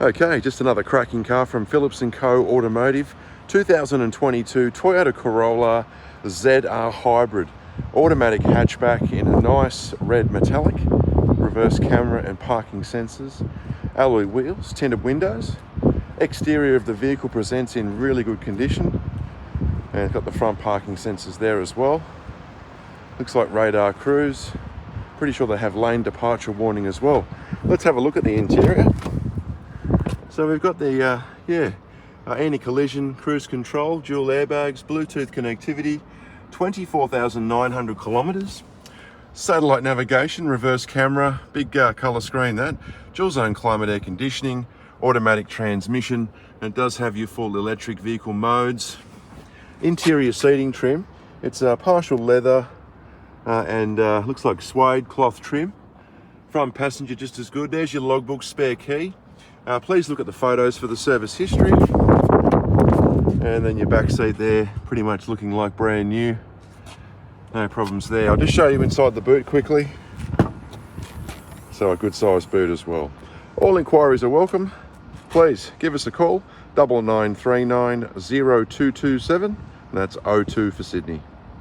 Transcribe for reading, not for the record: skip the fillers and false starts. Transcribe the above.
Okay, just another cracking car from Phillips & Co. Automotive. 2022 Toyota Corolla ZR Hybrid. Automatic hatchback in a nice red metallic. Reverse camera and parking sensors. Alloy wheels, tinted windows. Exterior of the vehicle presents in really good condition. And it's got the front parking sensors there as well. Looks like radar cruise. Pretty sure they have lane departure warning as well. Let's have a look at the interior. So we've got the anti-collision, cruise control, dual airbags, Bluetooth connectivity, 24,900 kilometers, satellite navigation, reverse camera, big color screen that, dual zone climate air conditioning, automatic transmission, and it does have your full electric vehicle modes. Interior seating trim, it's partial leather and looks like suede cloth trim. Front passenger just as good. There's your logbook, spare key. Please look at the photos for the service history. And then your back seat there, pretty much looking like brand new. No problems there. I'll just show you inside the boot quickly. So a good sized boot as well. All inquiries are welcome. Please give us a call, 9939 0227, and that's 02 for Sydney.